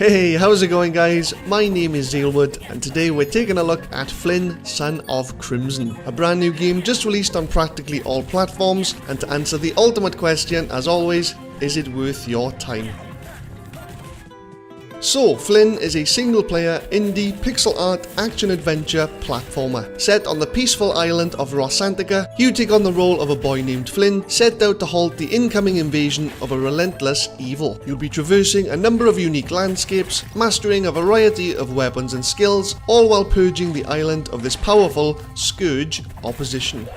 Hey, how's it going guys? My name is Zealwood and today we're taking a look at Flynn, Son of Crimson, a brand new game just released on practically all platforms, and to answer the ultimate question, as always, is it worth your time? So, Flynn is a single-player, indie, pixel art, action-adventure platformer. Set on the peaceful island of Resurrected, you take on the role of a boy named Flynn, set out to halt the incoming invasion of a relentless evil. You'll be traversing a number of unique landscapes, mastering a variety of weapons and skills, all while purging the island of this powerful scourge opposition.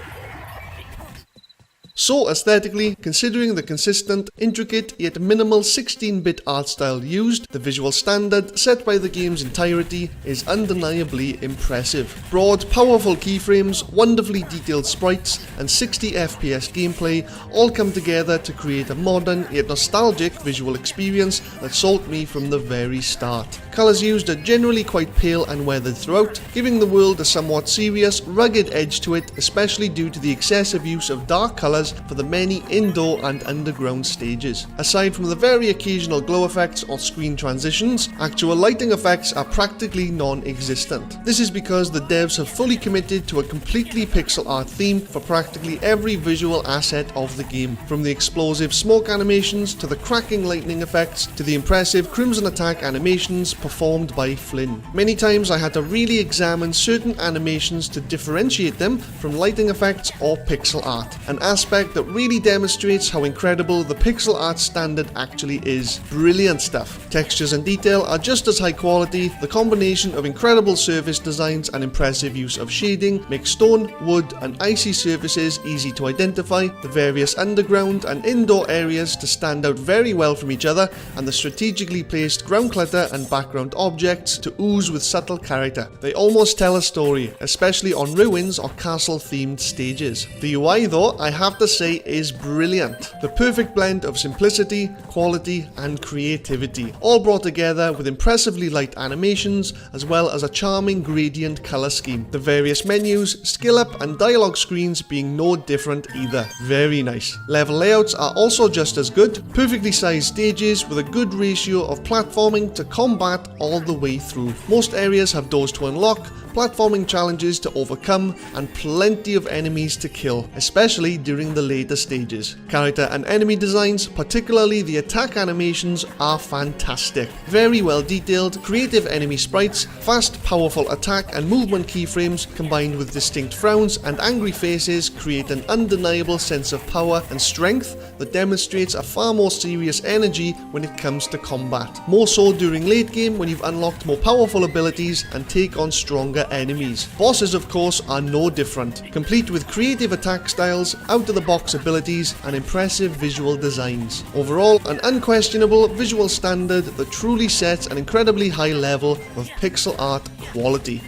So aesthetically, considering the consistent, intricate yet minimal 16-bit art style used, the visual standard set by the game's entirety is undeniably impressive. Broad, powerful keyframes, wonderfully detailed sprites, and 60 FPS gameplay all come together to create a modern yet nostalgic visual experience that sold me from the very start. Colours used are generally quite pale and weathered throughout, giving the world a somewhat serious, rugged edge to it, especially due to the excessive use of dark colours for the many indoor and underground stages. Aside from the very occasional glow effects or screen transitions, actual lighting effects are practically non-existent. This is because the devs have fully committed to a completely pixel art theme for practically every visual asset of the game, from the explosive smoke animations to the cracking lightning effects to the impressive crimson attack animations performed by Flynn. Many times I had to really examine certain animations to differentiate them from lighting effects or pixel art, an aspect that really demonstrates how incredible the pixel art standard actually is. Brilliant stuff. Textures and detail are just as high quality. The combination of incredible surface designs and impressive use of shading makes stone, wood and icy surfaces easy to identify, the various underground and indoor areas to stand out very well from each other, and the strategically placed ground clutter and background objects to ooze with subtle character. They almost tell a story, especially on ruins or castle themed stages. The UI though, I have to say, is brilliant. The perfect blend of simplicity, quality and creativity, all brought together with impressively light animations as well as a charming gradient colour scheme. The various menus, skill up and dialogue screens being no different either. Very nice. Level layouts are also just as good, perfectly sized stages with a good ratio of platforming to combat all the way through. Most areas have doors to unlock, platforming challenges to overcome, and plenty of enemies to kill, especially during the later stages. Character and enemy designs, particularly the attack animations, are fantastic. Very well detailed, creative enemy sprites, fast, powerful attack and movement keyframes combined with distinct frowns and angry faces create an undeniable sense of power and strength that demonstrates a far more serious energy when it comes to combat. More so during late game when you've unlocked more powerful abilities and take on stronger enemies. Bosses of course are no different, complete with creative attack styles, out-of-the-box abilities and impressive visual designs. Overall, an unquestionable visual standard that truly sets an incredibly high level of pixel art quality.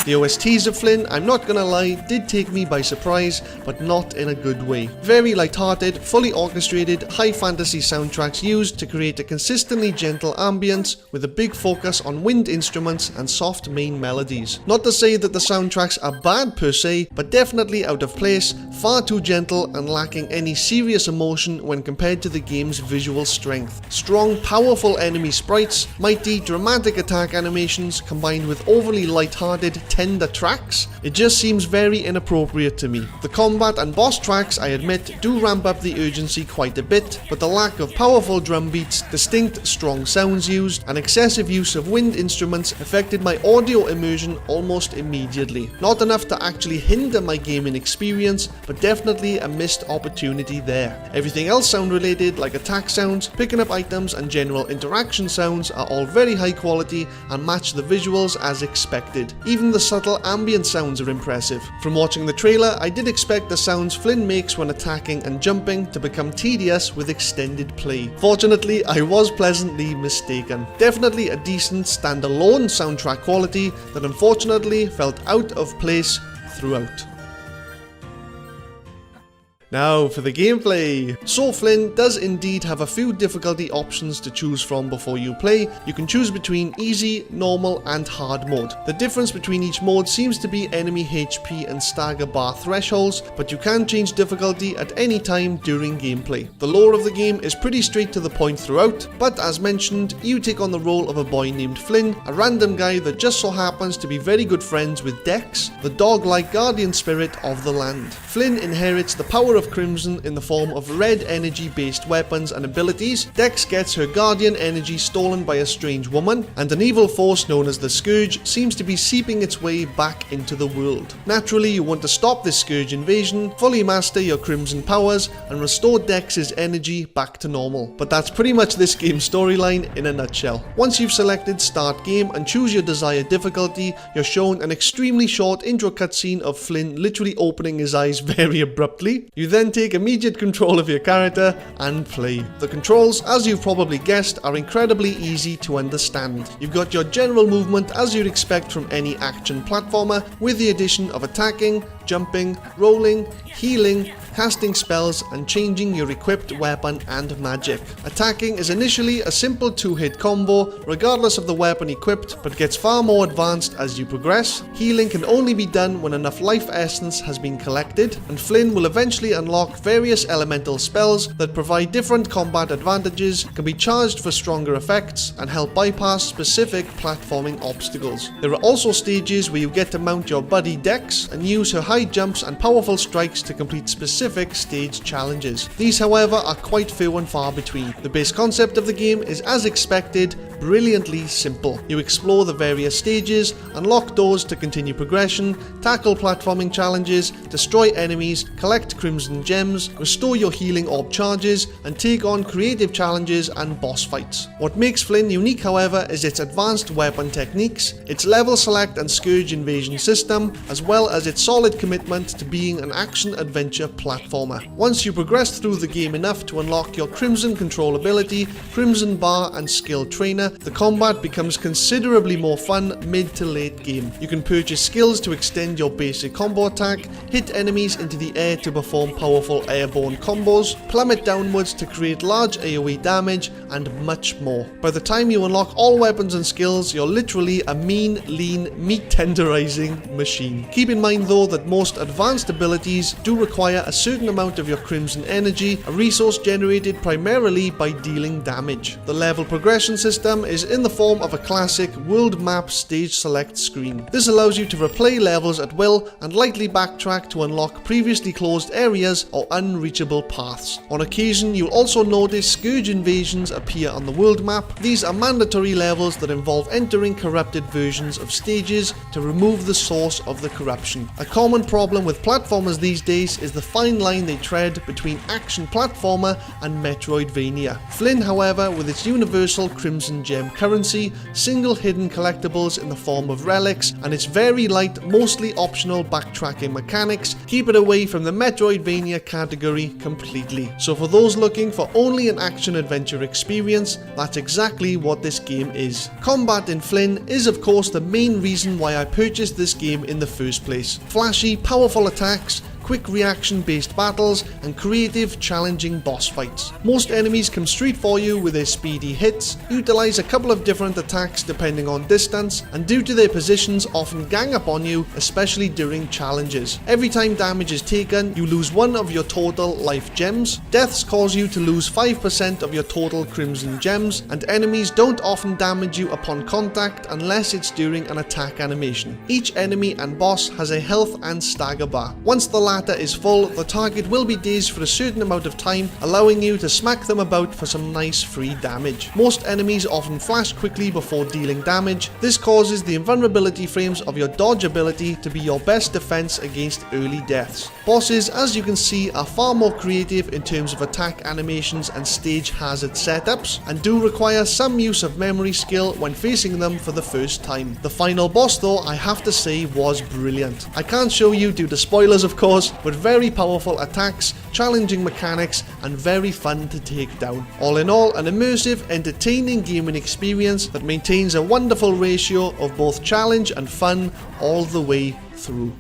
The OSTs of Flynn, I'm not gonna lie, did take me by surprise, but not in a good way. Very light-hearted, fully orchestrated, high fantasy soundtracks used to create a consistently gentle ambience with a big focus on wind instruments and soft main melodies. Not to say that the soundtracks are bad per se, but definitely out of place, far too gentle and lacking any serious emotion when compared to the game's visual strength. Strong, powerful enemy sprites, mighty, dramatic attack animations combined with overly light-hearted, tender tracks, it just seems very inappropriate to me. The combat and boss tracks, I admit, do ramp up the urgency quite a bit, but the lack of powerful drum beats, distinct strong sounds used, and excessive use of wind instruments affected my audio immersion almost immediately. Not enough to actually hinder my gaming experience, but definitely a missed opportunity there. Everything else sound related, like attack sounds, picking up items and general interaction sounds, are all very high quality and match the visuals as expected. Even the subtle ambient sounds are impressive. From watching the trailer, I did expect the sounds Flynn makes when attacking and jumping to become tedious with extended play. Fortunately, I was pleasantly mistaken. Definitely a decent standalone soundtrack quality that unfortunately felt out of place throughout. Now for the gameplay. So Flynn does indeed have a few difficulty options to choose from before you play. You can choose between easy, normal and hard mode. The difference between each mode seems to be enemy HP and stagger bar thresholds, but you can change difficulty at any time during gameplay. The lore of the game is pretty straight to the point throughout, but as mentioned, you take on the role of a boy named Flynn, a random guy that just so happens to be very good friends with Dex, the dog-like guardian spirit of the land. Flynn inherits the power of Crimson in the form of red energy based weapons and abilities. Dex gets her guardian energy stolen by a strange woman, and an evil force known as the Scourge seems to be seeping its way back into the world. Naturally, you want to stop this Scourge invasion, fully master your Crimson powers, and restore Dex's energy back to normal. But that's pretty much this game's storyline in a nutshell. Once you've selected start game and choose your desired difficulty, you're shown an extremely short intro cutscene of Flynn literally opening his eyes very abruptly. You then take immediate control of your character and play. The controls, as you've probably guessed, are incredibly easy to understand. You've got your general movement as you'd expect from any action platformer, with the addition of attacking, jumping, rolling, healing, casting spells and changing your equipped weapon and magic. Attacking is initially a simple 2-hit combo regardless of the weapon equipped, but gets far more advanced as you progress. Healing can only be done when enough life essence has been collected, and Flynn will eventually unlock various elemental spells that provide different combat advantages, can be charged for stronger effects, and help bypass specific platforming obstacles. There are also stages where you get to mount your buddy Dex and use her high jumps and powerful strikes to complete specific stage challenges. These, however, are quite few and far between. The base concept of the game is, as expected, brilliantly simple. You explore the various stages, unlock doors to continue progression, tackle platforming challenges, destroy enemies, collect Crimson gems, restore your healing orb charges, and take on creative challenges and boss fights. What makes Flynn unique, however, is its advanced weapon techniques, its level select and Scourge invasion system, as well as its solid commitment to being an action-adventure platformer. Once you progress through the game enough to unlock your Crimson control ability, Crimson bar and skill trainer, the combat becomes considerably more fun mid to late game. You can purchase skills to extend your basic combo attack, hit enemies into the air to perform powerful airborne combos, plummet downwards to create large AoE damage, and much more. By the time you unlock all weapons and skills, you're literally a mean, lean, meat tenderizing machine. Keep in mind though that most advanced abilities do require a certain amount of your Crimson energy, a resource generated primarily by dealing damage. The level progression system is in the form of a classic world map stage select screen. This allows you to replay levels at will and lightly backtrack to unlock previously closed areas or unreachable paths. On occasion, you'll also notice Scourge invasions appear on the world map. These are mandatory levels that involve entering corrupted versions of stages to remove the source of the corruption. A common problem with platformers these days is the fine line they tread between action platformer and Metroidvania. Flynn, however, with its universal Crimson gem currency, single hidden collectibles in the form of relics, and its very light, mostly optional backtracking mechanics, keep it away from the Metroidvania category completely. So for those looking for only an action-adventure experience, that's exactly what this game is. Combat in Flynn is of course the main reason why I purchased this game in the first place. Flashy, powerful attacks, quick reaction based battles, and creative, challenging boss fights. Most enemies come straight for you with their speedy hits, utilize a couple of different attacks depending on distance, and due to their positions often gang up on you, especially during challenges. Every time damage is taken, you lose one of your total life gems, deaths cause you to lose 5% of your total Crimson gems, and enemies don't often damage you upon contact unless it's during an attack animation. Each enemy and boss has a health and stagger bar. Once the last matter is full, the target will be dazed for a certain amount of time, allowing you to smack them about for some nice free damage. Most enemies often flash quickly before dealing damage. This causes the invulnerability frames of your dodge ability to be your best defense against early deaths. Bosses, as you can see, are far more creative in terms of attack animations and stage hazard setups, and do require some use of memory skill when facing them for the first time. The final boss though, I have to say, was brilliant. I can't show you due to spoilers of course, but very powerful attacks, challenging mechanics, and very fun to take down. All in all, an immersive, entertaining gaming experience that maintains a wonderful ratio of both challenge and fun all the way through.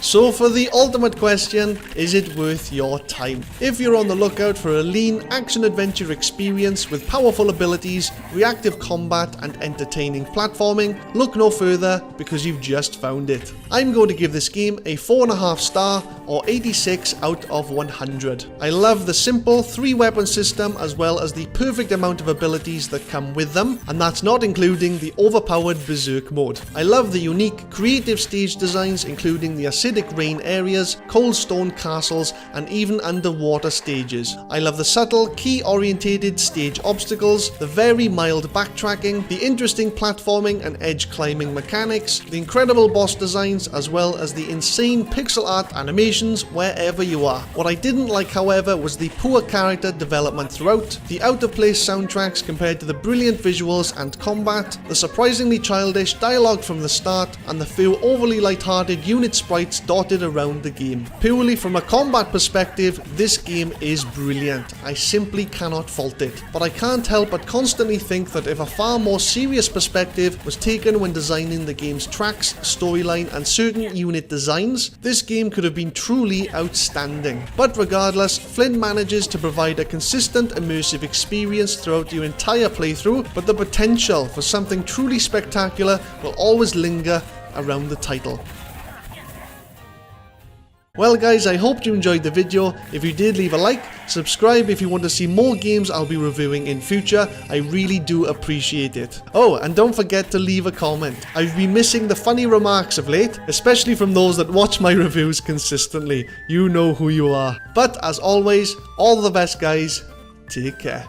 So for the ultimate question, is it worth your time? If you're on the lookout for a lean action-adventure experience with powerful abilities, reactive combat and entertaining platforming, look no further because you've just found it. I'm going to give this game a 4.5 star or 86 out of 100. I love the simple 3-weapon system as well as the perfect amount of abilities that come with them, and that's not including the overpowered berserk mode. I love the unique creative stage designs including the acidic rain areas, cold stone castles, and even underwater stages. I love the subtle, key-orientated stage obstacles, the very mild backtracking, the interesting platforming and edge climbing mechanics, the incredible boss designs, as well as the insane pixel art animations wherever you are. What I didn't like, however, was the poor character development throughout, the out-of-place soundtracks compared to the brilliant visuals and combat, the surprisingly childish dialogue from the start, and the few overly light-hearted unit sprites dotted around the game. Purely from a combat perspective, this game is brilliant. I simply cannot fault it. But I can't help but constantly think that if a far more serious perspective was taken when designing the game's tracks, storyline, and certain unit designs, this game could have been truly outstanding. But regardless, Flynn manages to provide a consistent immersive experience throughout your entire playthrough, but the potential for something truly spectacular will always linger around the title. Well guys, I hope you enjoyed the video. If you did, leave a like, subscribe if you want to see more games I'll be reviewing in future. I really do appreciate it. Oh, and don't forget to leave a comment. I've been missing the funny remarks of late, especially from those that watch my reviews consistently. You know who you are. But as always, all the best guys. Take care.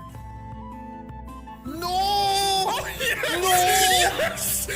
No! Yes! No! Yes!